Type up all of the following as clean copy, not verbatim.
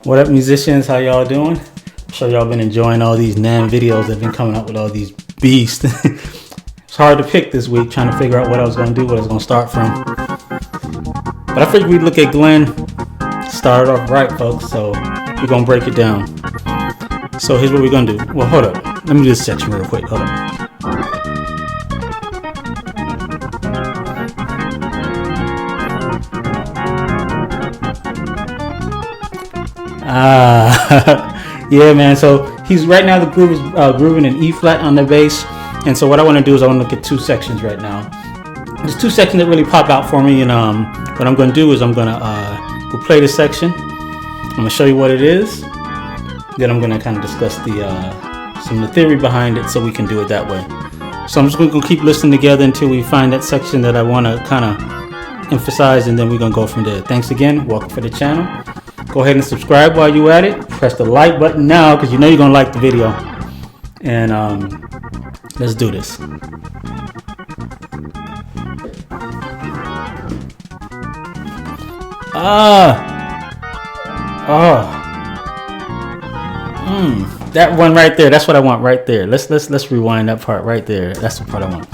What up, musicians? How y'all doing? I'm sure y'all been enjoying all these NAMM videos that have been coming up with all these beasts. It's hard to pick this week, trying to figure out what I was going to do, what I was going to start from. But I figured we'd look at Glenn. Started off right, folks, so we're going to break it down. So here's what we're going to do. Well, hold up. Let me do this section real quick. Hold up. Yeah, man. So he's right now, the groove is grooving in E flat on the bass. And so what I want to do is I want to look at two sections right now. There's two sections that really pop out for me. And what I'm going to do is I'm going to we'll play this section. I'm going to show you what it is. Then I'm going to kind of discuss some of the theory behind it so we can do it that way. So I'm just going to keep listening together until we find that section that I want to kind of emphasize, and then we're going to go from there. Thanks again. Welcome to the channel. Go ahead and subscribe while you're at it. Press the like button now because you know you're going to like the video. And let's do this. That one right there. That's what I want right there. Let's rewind that part right there. That's the part I want.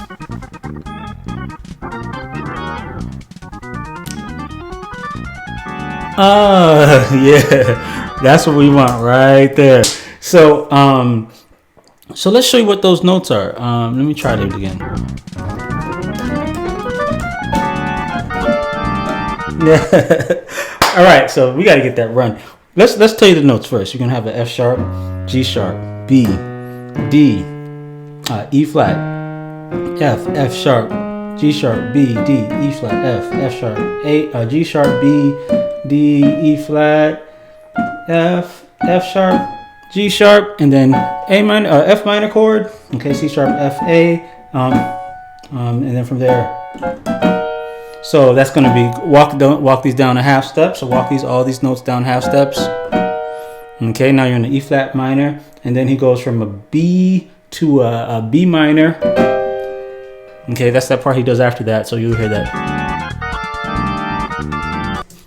Yeah, that's what we want right there. So so let's show you what those notes are. Let me try that again. Yeah. All right, so we got to get that run. Let's tell you the notes first. You're gonna have an F sharp, G sharp, B, D, E flat, F sharp, G sharp, B, D, E flat, F sharp, A, G sharp, B, D, E flat, F sharp, G sharp, and then A minor, F minor chord. Okay, C sharp, F, A, and then from there. So that's going to be walk these down a half step. So walk all these notes down half steps. Okay, now you're in the E flat minor, and then he goes from a B to a B minor. Okay, that's that part he does after that. So you'll hear that.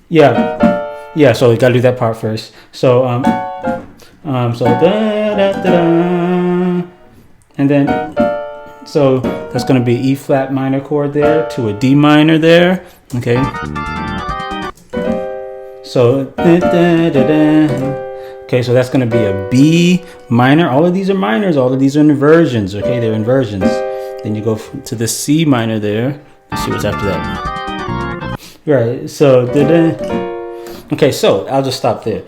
Yeah. So you got to do that part first. So so da da da da, and then. So that's going to be E flat minor chord there to a D minor there. Okay. So okay, so that's going to be a B minor. All of these are minors. All of these are inversions. Okay, they're inversions. Then you go to the C minor there. Let's see what's after that. Right. So okay, so I'll just stop there.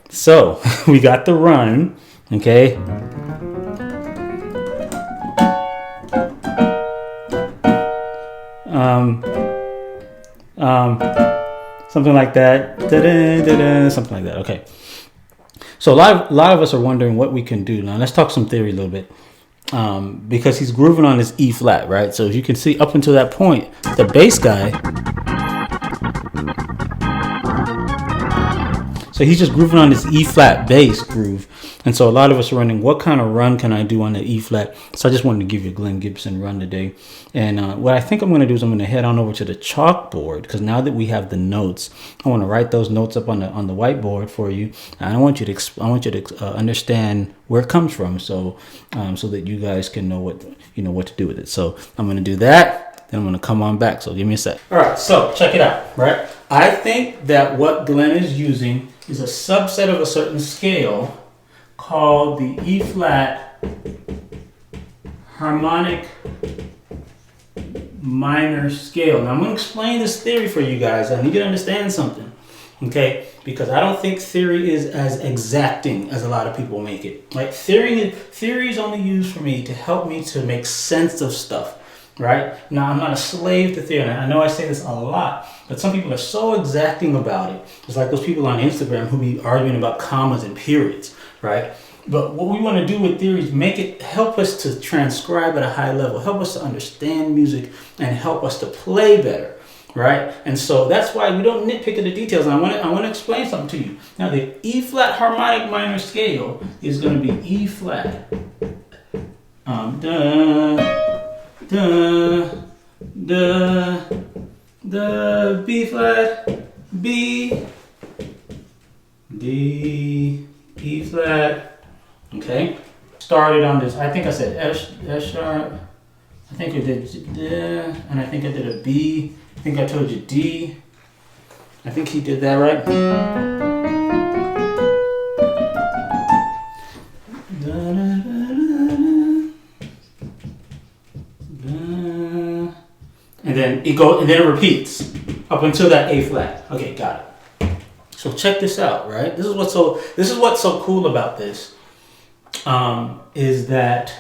So we got the run. Okay. Something like that. Something like that. Okay. So a lot of us are wondering what we can do. Now let's talk some theory a little bit. Because he's grooving on this E flat, right? So as you can see, up until that point, the bass guy. So he's just grooving on this E flat bass groove. And so a lot of us are wondering, what kind of run can I do on the E flat? So I just wanted to give you a Glenn Gibson run today. And what I think I'm going to do is I'm going to head on over to the chalkboard, because now that we have the notes, I want to write those notes up on the whiteboard for you. And I want you to understand where it comes from, so that you guys can know what to do with it. So I'm going to do that. Then I'm going to come on back. So give me a sec. All right. So check it out. Right. I think that what Glenn is using is a subset of a certain scale called the E flat harmonic minor scale. Now I'm going to explain this theory for you guys. I need you to understand something, okay? Because I don't think theory is as exacting as a lot of people make it. Like theory is only used for me to help me to make sense of stuff, right? Now I'm not a slave to theory. I know I say this a lot, but some people are so exacting about it. It's like those people on Instagram who be arguing about commas and periods, right? But what we want to do with theory is help us to transcribe at a high level, help us to understand music, and help us to play better, right? And so that's why we don't nitpick at the details. And I want to explain something to you. Now the E flat harmonic minor scale is going to be E flat, B flat, B, D, D, E flat. Okay. Started on this. I think I said F sharp. I think I did, and I think I did a B. I think I told you D. I think he did that right. And then it goes, and then it repeats up until that A flat. Okay, got it. So check this out, right? This is what's so cool about this, is that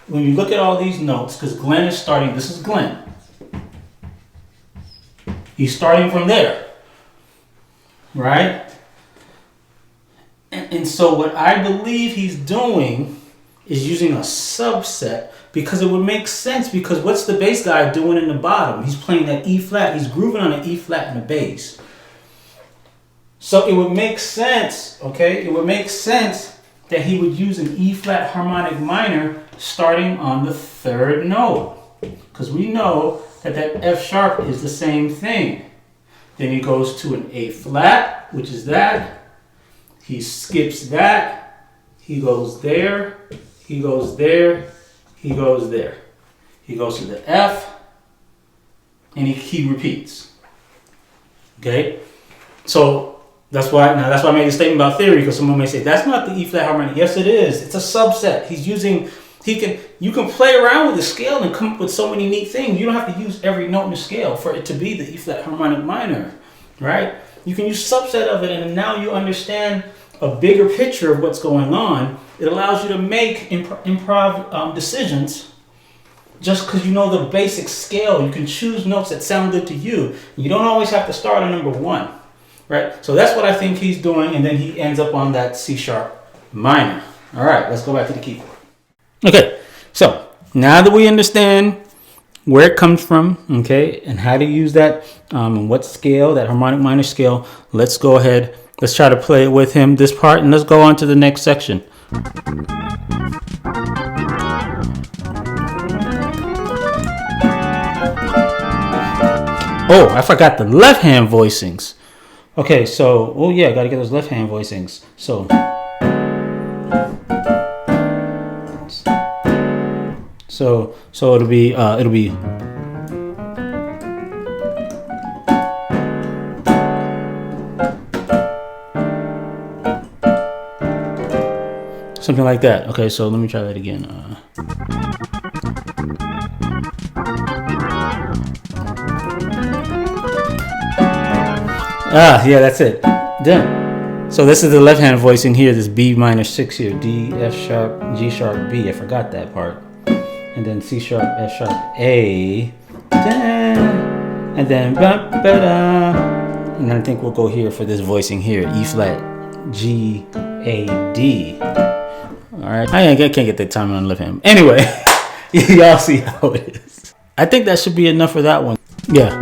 when you look at all these notes, because Glenn is starting, this is Glenn. He's starting from there, right? And so what I believe he's doing is using a subset, because it would make sense, because what's the bass guy doing in the bottom? He's playing that E flat, he's grooving on an E flat in the bass. So it would make sense, okay? It would make sense that he would use an E flat harmonic minor starting on the third note, because we know that that F sharp is the same thing. Then he goes to an A flat, which is that. He skips that. He goes there. He goes there. He goes there. He goes to the F, and he repeats. Okay? So that's why I made a statement about theory, because someone may say that's not the E flat harmonic. Yes, it is. It's a subset. You can play around with the scale and come up with so many neat things. You don't have to use every note in the scale for it to be the E flat harmonic minor, right? You can use subset of it, and now you understand a bigger picture of what's going on. It allows you to make improv decisions just because you know the basic scale. You can choose notes that sound good to you. You don't always have to start on number one, right? So that's what I think he's doing, and then he ends up on that C sharp minor. All right, let's go back to the keyboard. Okay, so now that we understand where it comes from, okay, and how to use that, and what scale, that harmonic minor scale, let's go ahead. Let's try to play it with him, this part, and let's go on to the next section. Oh, I forgot the left hand voicings. Okay, so, oh yeah, I gotta get those left hand voicings. So it'll be something like that. Okay, so let me try that again. Yeah, that's it. Done. So this is the left hand voicing here. This B minor 6 here. D, F sharp, G sharp, B. I forgot that part. And then C sharp, F sharp, A. And then and I think we'll go here for this voicing here. E flat, G, A, D. Alright. I can't get the timing on the left hand. Anyway, y'all see how it is. I think that should be enough for that one. Yeah.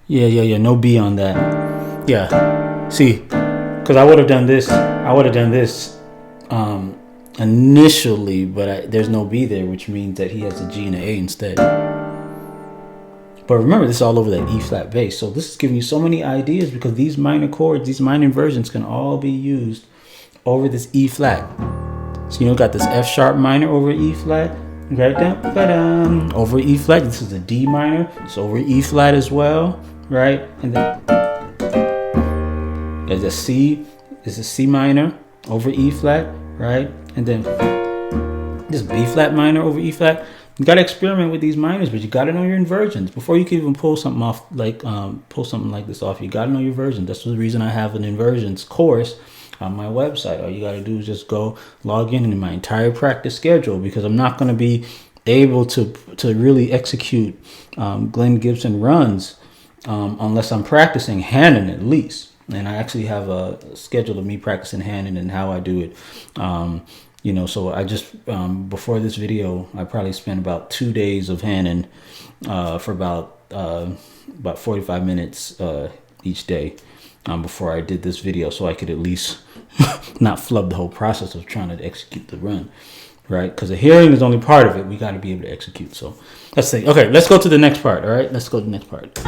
Yeah. No B on that. Yeah. See, because I would have done this. Initially, but there's no B there, which means that he has a G and an A instead. But remember, this is all over that E flat bass. So this is giving you so many ideas, because these minor chords, these minor inversions can all be used over this E flat. So you got this F sharp minor over E flat, right down, over E flat. This is a D minor, it's over E flat as well, right? And then there's a C, is a C minor over E flat, right? And then this B flat minor over E flat. You gotta experiment with these minors, but you gotta know your inversions before you can even pull something off, like pull something like this off. You gotta know your version. That's the reason I have an inversions course on my website. All you gotta do is just go log in my entire practice schedule, because I'm not gonna be able to really execute Glenn Gibson runs unless I'm practicing Hannon at least. And I actually have a schedule of me practicing Hannon and how I do it. So I just, before this video, I probably spent about 2 days of Hannon for about 45 minutes each day before I did this video, so I could at least not flub the whole process of trying to execute the run, right? Because the hearing is only part of it. We got to be able to execute. So let's see. Okay, let's go to the next part, all right? Let's go to the next part.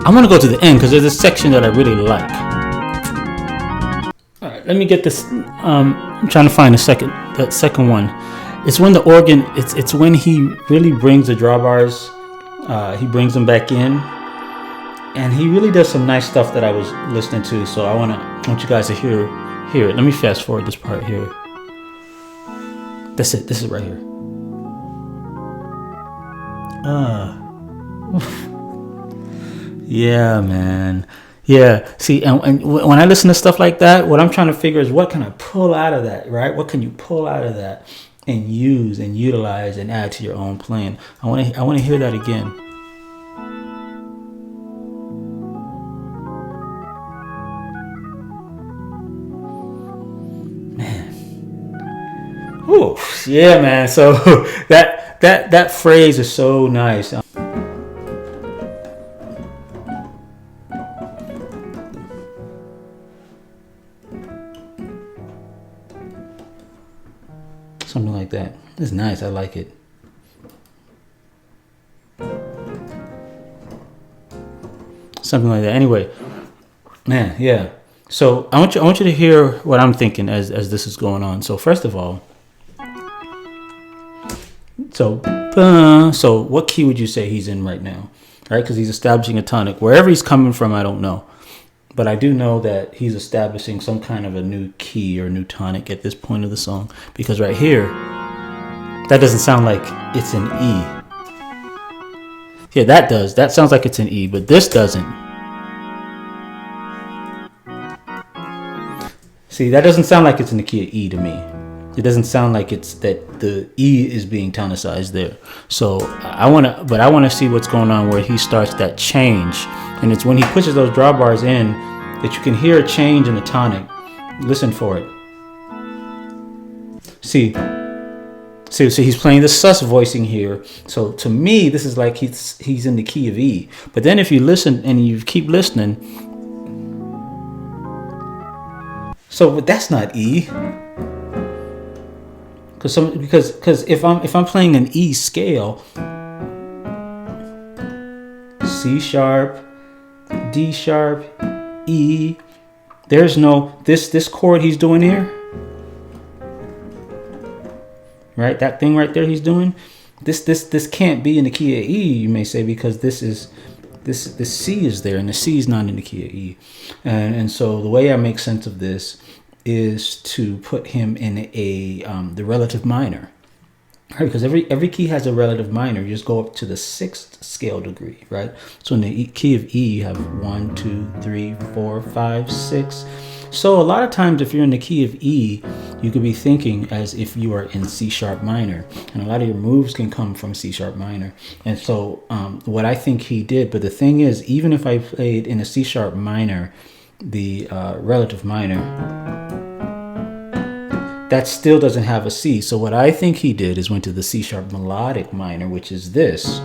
I want to go to the end because there's a section that I really like. All right, let me get this. I'm trying to find that second one. It's when the organ. It's when he really brings the drawbars. He brings them back in, and he really does some nice stuff that I was listening to. So I want you guys to hear it. Let me fast forward this part here. That's it. This is right here. Yeah, man. Yeah. See, and when I listen to stuff like that, what I'm trying to figure is what can I pull out of that, right? What can you pull out of that and use and utilize and add to your own playing? I want to hear that again. Man. Oh, yeah, man. So that phrase is so nice. Something like that. It's nice. I like it. Something like that. Anyway, man, yeah. So I want you to hear what I'm thinking as this is going on. So first of all, so what key would you say he's in right now? Right, because he's establishing a tonic. Wherever he's coming from, I don't know. But I do know that he's establishing some kind of a new key or new tonic at this point of the song. Because right here, that doesn't sound like it's an E. Yeah, that does. That sounds like it's an E, but this doesn't. See, that doesn't sound like it's in the key of E to me. It doesn't sound like it's that the E is being tonicized there. So I want to see what's going on where he starts that change. And it's when he pushes those drawbars in that you can hear a change in the tonic. Listen for it. See, he's playing the sus voicing here. So to me, this is like he's in the key of E. But then if you listen and you keep listening, but that's not E. Because if I'm playing an E scale, C sharp, D sharp, E, there's no this chord he's doing here, right? That thing right there he's doing, this can't be in the key of E, you may say, because this C is there and the C is not in the key of E, and so the way I make sense of this is to put him in the relative minor, right? Because every key has a relative minor. You just go up to the 6th scale degree, right? So in the key of E, you have 1, 2, 3, 4, 5, 6. So a lot of times, if you're in the key of E, you could be thinking as if you are in C sharp minor, and a lot of your moves can come from C sharp minor. And so what I think he did, but the thing is, even if I played in a C sharp minor, the relative minor, that still doesn't have a C. So what I think he did is went to the C sharp melodic minor, which is this,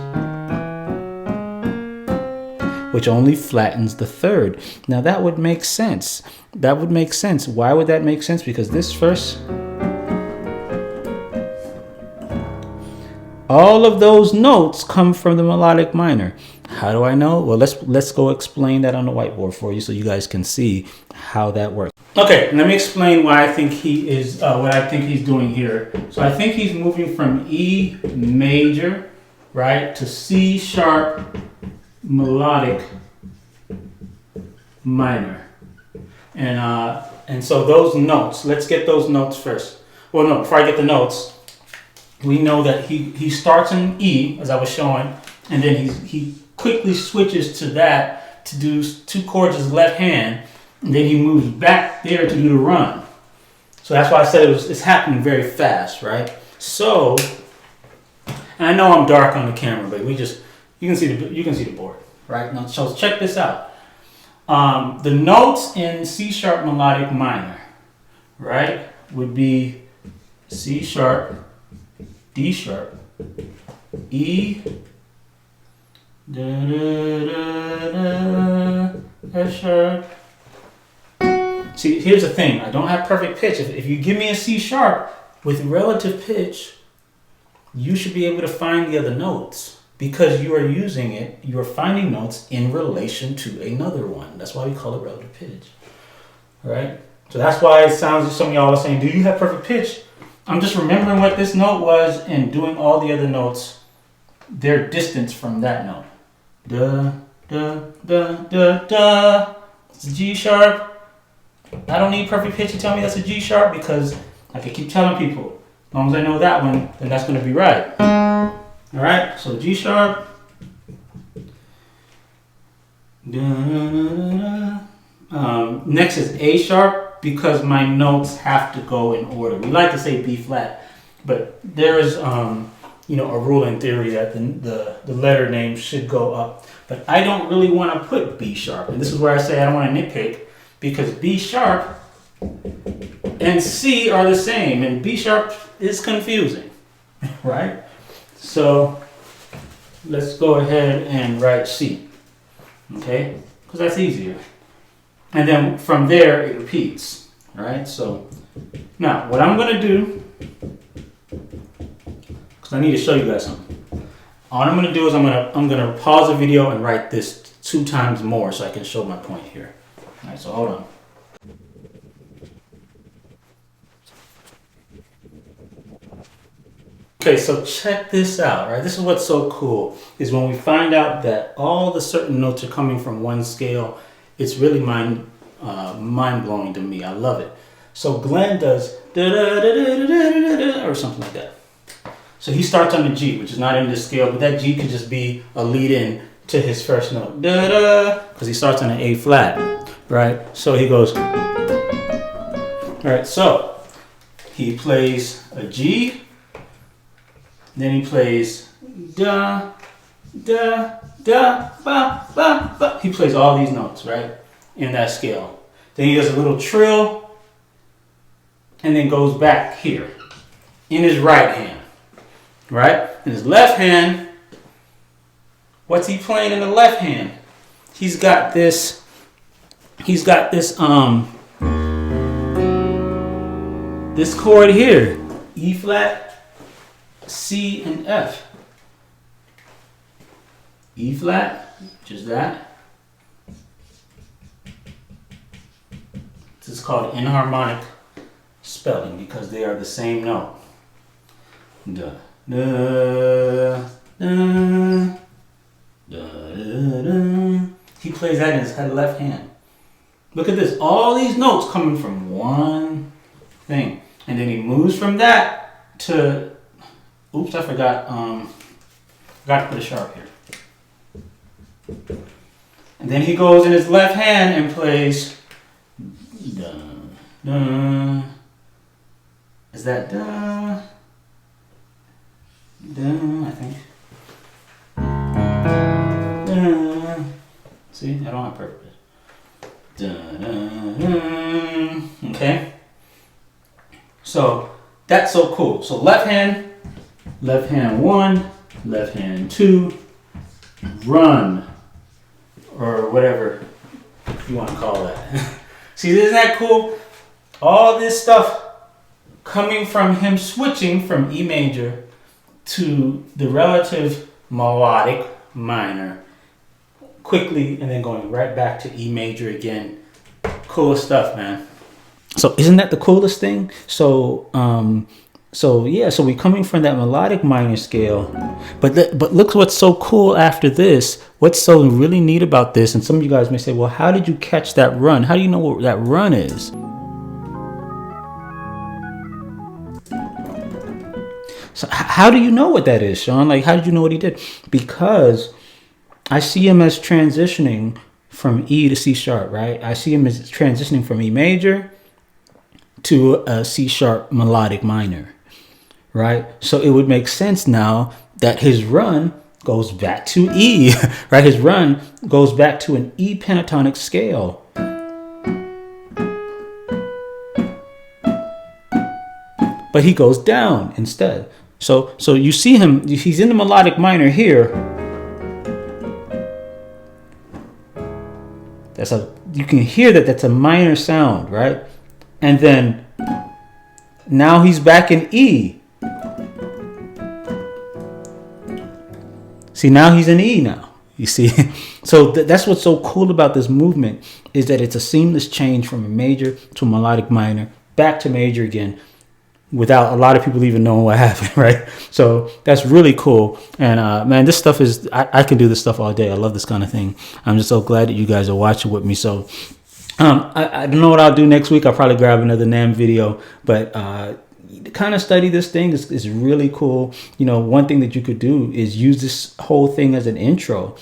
which only flattens the 3rd. Now that would make sense. Why would that make sense? Because this first, all of those notes come from the melodic minor. How do I know? Well, let's go explain that on the whiteboard for you so you guys can see how that works. Okay, let me explain why I think he is, what I think he's doing here. So I think he's moving from E major, right, to C sharp melodic minor. And so those notes, let's get those notes first. Well, no, before I get the notes, we know that he starts in E, as I was showing, and then he quickly switches to that to do 2 chords as left hand, and then he moves back there to do the run. So that's why I said it's happening very fast, right? So, and I know I'm dark on the camera, but you can see the board, right? Now, so check this out. The notes in C sharp melodic minor, right, would be C sharp, D sharp, E, da, da, da, da, F sharp. See, here's the thing. I don't have perfect pitch. If you give me a C sharp with relative pitch, you should be able to find the other notes. because you are using it, you are finding notes in relation to another one. That's why we call it relative pitch. All right? So that's why it sounds like some of y'all are saying, do you have perfect pitch? I'm just remembering what this note was and doing all the other notes, their distance from that note. Da, da, da, da, da. It's a G sharp. I don't need perfect pitch to tell me that's a G sharp because I can keep telling people, as long as I know that one, then that's going to be right. All right, so G sharp. Next is A sharp because my notes have to go in order. We like to say B flat, but there is a rule in theory that the letter name should go up. But I don't really want to put B sharp, and this is where I say I don't want to nitpick because B sharp and C are the same, and B sharp is confusing, right? So let's go ahead and write C, okay? Because that's easier. And then from there it repeats, all right? So now what I'm going to do, because I need to show you guys something. All I'm going to do is I'm going to pause the video and write this 2 times more so I can show my point here. All right, so hold on. Okay, so check this out, right? This is what's so cool, is when we find out that all the certain notes are coming from one scale, it's really mind-blowing to me. I love it. So Glenn does da-da-da-da-da-da-da-da, or something like that. So he starts on the G, which is not in this scale, but that G could just be a lead-in to his first note, da-da, because he starts on an A flat, right? So he goes, all right, so he plays a G, then he plays da, da, da, ba, ba, ba. He plays all these notes, right, in that scale. Then he does a little trill, and then goes back here in his right hand, right? In his left hand, what's he playing in the left hand? He's got this this chord here, E flat, C, and F. E flat, which is that. This is called inharmonic spelling because they are the same note. Da, da, da, da, da, da. He plays that in his left hand. Look at this. All these notes coming from one thing. And then he moves from that to, oops, I forgot to put a sharp here. And then he goes in his left hand and plays da, da. Is that da? Da, I think. Da. See, I don't have purpose. Da, da, da. Okay. So that's so cool. So left hand 1, left hand 2, run, or whatever you want to call that. See, isn't that cool? All this stuff coming from him switching from E major to the relative melodic minor quickly and then going right back to E major again. Cool stuff, man. So isn't that the coolest thing? So we're coming from that melodic minor scale, but look what's so cool after this. What's so really neat about this? And some of you guys may say, well, how did you catch that run? How do you know what that run is? So how do you know what that is, Sean? Like, how did you know what he did? Because I see him as transitioning from E to C sharp, right? I see him as transitioning from E major to a C sharp melodic minor, right? So it would make sense now that his run goes back to E, right? His run goes back to an E pentatonic scale. But he goes down instead. So you see him, he's in the melodic minor here. You can hear that's a minor sound, right? And then now he's back in E. See, now he's in E now. You see, so that's what's so cool about this movement, is that it's a seamless change from a major to a melodic minor, back to major again, without a lot of people even knowing what happened, right? So that's really cool. And man, this stuff is, I can do this stuff all day. I love this kind of thing. I'm just so glad that you guys are watching with me. So I don't know what I'll do next week. I'll probably grab another NAMM video, but kind of study this thing is really cool. You know, one thing that you could do is use this whole thing as an intro.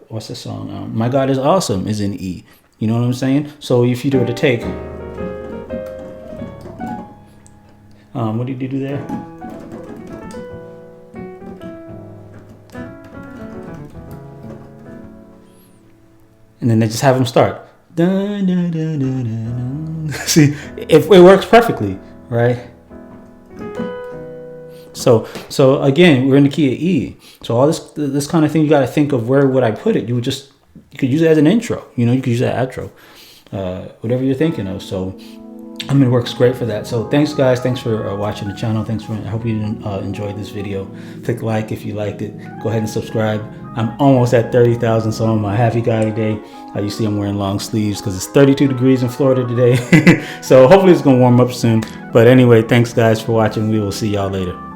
What's the song? My God is Awesome is in E. You know what I'm saying? So if you were to take, what did you do there? And then they just have them start. Dun, dun, dun, dun, dun, dun. See, it works perfectly, right? So again, we're in the key of E. So all this kind of thing, you got to think of where would I put it. You could use it as an intro. You know, you could use it as outro, whatever you're thinking of. So I mean, it works great for that. So thanks, guys. Thanks for watching the channel. I hope you enjoyed this video. Click like if you liked it. Go ahead and subscribe. I'm almost at 30,000, so I'm a happy guy today. You see I'm wearing long sleeves because it's 32 degrees in Florida today. So hopefully it's going to warm up soon. But anyway, thanks, guys, for watching. We will see y'all later.